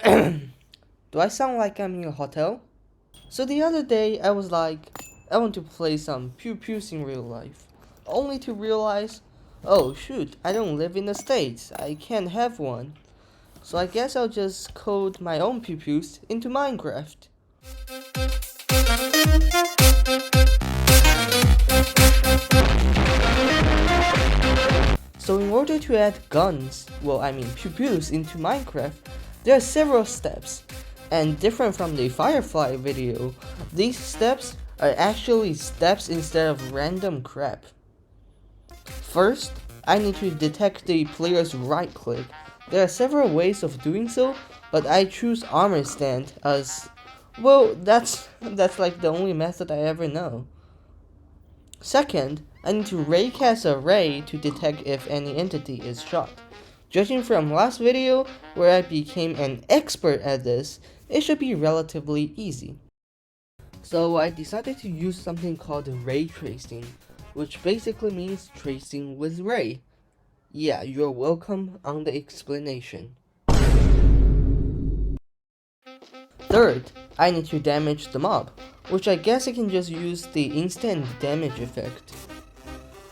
Do I sound like I'm in a hotel? So the other day, I was like, I want to play some pew pews in real life. Only to realize, oh shoot, I don't live in the States. I can't have one. So I guess I'll just code my own pew pews into Minecraft. So in order to add guns, pew pews into Minecraft, there are several steps. And different from the Firefly video, these steps are actually steps instead of random crap. First, I need to detect the player's right click. There are several ways of doing so, but I choose armor stand as, well, that's like the only method I ever know. Second, I need to raycast a ray to detect if any entity is shot. Judging from last video, where I became an expert at this, it should be relatively easy. So I decided to use something called ray tracing, which basically means tracing with ray. Yeah, you're welcome on the explanation. Third, I need to damage the mob, which I guess I can just use the instant damage effect.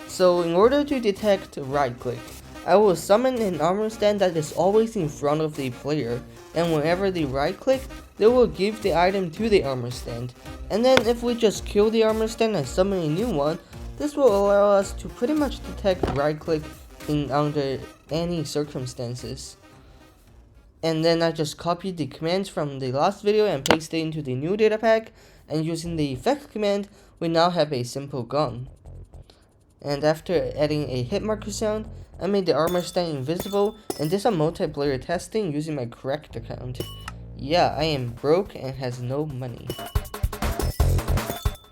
So in order to detect right click, I will summon an armor stand that is always in front of the player, and whenever they right click, they will give the item to the armor stand. And then if we just kill the armor stand and summon a new one, this will allow us to pretty much detect right click under any circumstances. And then I just copied the commands from the last video and pasted it into the new data pack, and using the effect command, we now have a simple gun. And after adding a hit marker sound, I made the armor stand invisible and did some multiplayer testing using my correct account. Yeah, I am broke and has no money.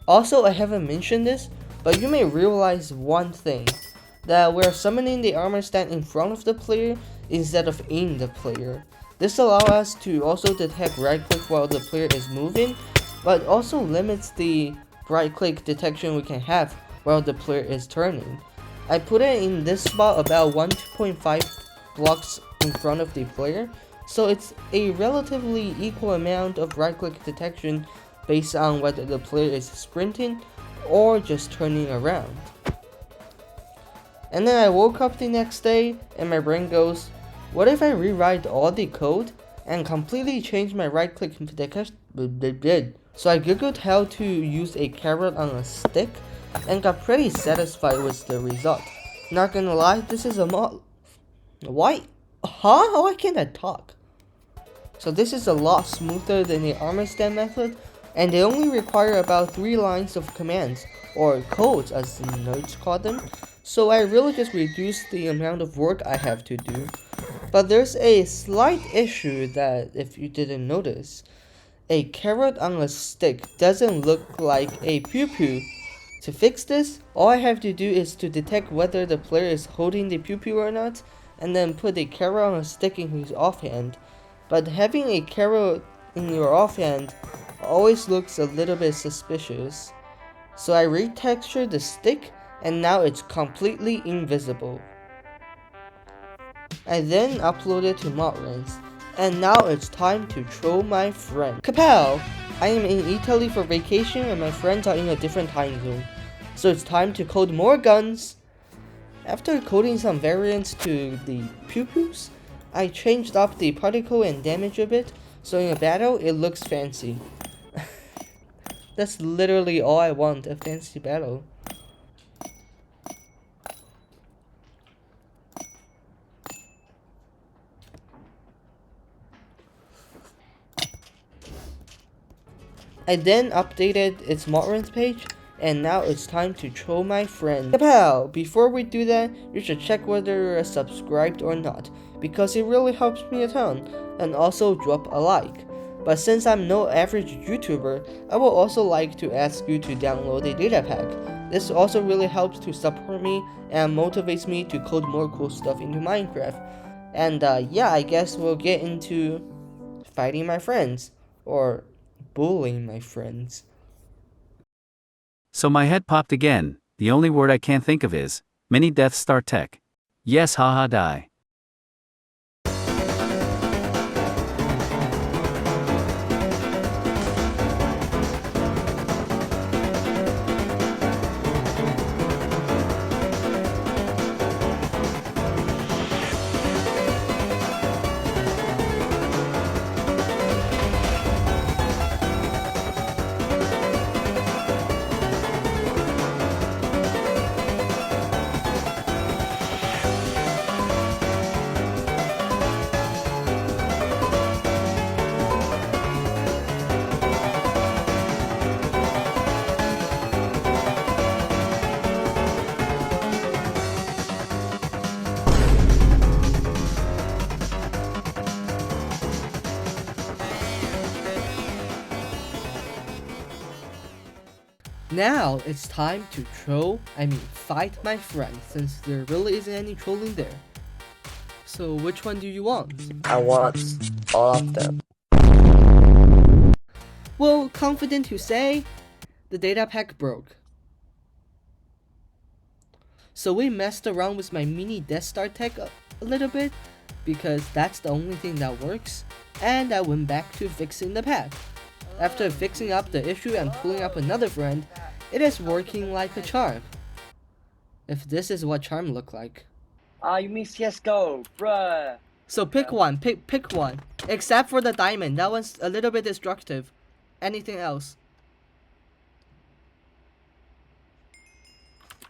Also, I haven't mentioned this, but you may realize one thing, that we're summoning the armor stand in front of the player instead of in the player. This allows us to also detect right click while the player is moving, but also limits the right click detection we can have while the player is turning. I put it in this spot about 1.5 blocks in front of the player, so it's a relatively equal amount of right click detection based on whether the player is sprinting or just turning around. And then I woke up the next day and my brain goes, what if I rewrite all the code and completely change my right click detection? So I googled how to use a carrot on a stick and got pretty satisfied with the result. Not gonna lie, this is a mod. Why? Huh? Why can't I talk? So this is a lot smoother than the armor stand method, and they only require about 3 lines of commands, or codes as the nerds call them. So I really just reduced the amount of work I have to do. But there's a slight issue that if you didn't notice, a carrot on a stick doesn't look like a pew pew. To fix this, all I have to do is to detect whether the player is holding the pew pew or not, and then put a carrot on a stick in his offhand. But having a carrot in your offhand always looks a little bit suspicious. So I retextured the stick, and now it's completely invisible. I then uploaded to Modrens, and now it's time to troll my friend. Kapow! I am in Italy for vacation and my friends are in a different time zone, so it's time to code more guns. After coding some variants to the pew pews, I changed up the particle and damage a bit, so in a battle it looks fancy. That's literally all I want, a fancy battle. I then updated its Modrens page, and now it's time to troll my friend. Kapow! Before we do that, you should check whether you're subscribed or not, because it really helps me a ton, and also drop a like. But since I'm no average YouTuber, I would also like to ask you to download a data pack. This also really helps to support me and motivates me to code more cool stuff into Minecraft. And yeah, I guess we'll get into fighting my friends, or bullying my friends. So my head popped again. The only word I can't think of is mini Death Star tech. Yes, haha, die. Now it's time to fight my friend, since there really isn't any trolling there. So which one do you want? I want all of them. Well, confident to say, the data pack broke. So we messed around with my mini Death Star tech a little bit, because that's the only thing that works, and I went back to fixing the pack. After fixing up the issue and pulling up another friend, it is working like a charm. If this is what charm look like. You mean CSGO, bruh. So pick one, pick one. Except for the diamond, that one's a little bit destructive. Anything else?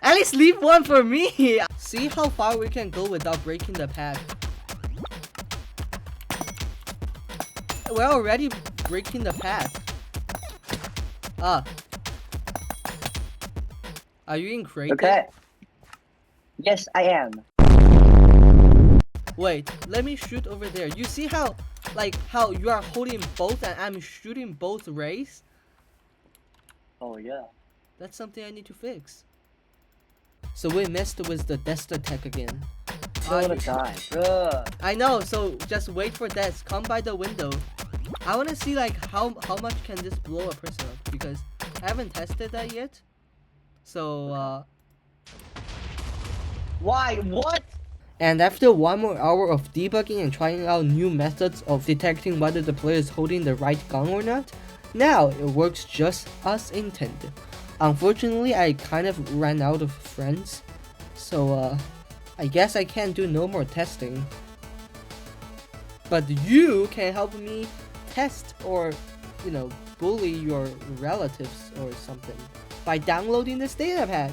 At least leave one for me! See how far we can go without breaking the pack. We're already breaking the pack. Are you in creative? Okay. Yes, I am. Wait, let me shoot over there. You see how you are holding both and I'm shooting both rays? Oh yeah. That's something I need to fix. So we messed with the Desta tech again. I wanna die, bruh. I know, so just wait for Des. Come by the window. I wanna see like how much can this blow a person up, because I haven't tested that yet. So Why? What? and after one more hour of debugging and trying out new methods of detecting whether the player is holding the right gun or not, now it works just as intended. Unfortunately, I kind of ran out of friends, so I guess I can't do no more testing. But you can help me test or, bully your relatives or something by downloading this data pack.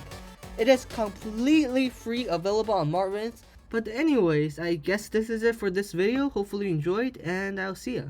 It is completely free, available on Martins. But anyways, I guess this is it for this video. Hopefully you enjoyed, and I'll see ya.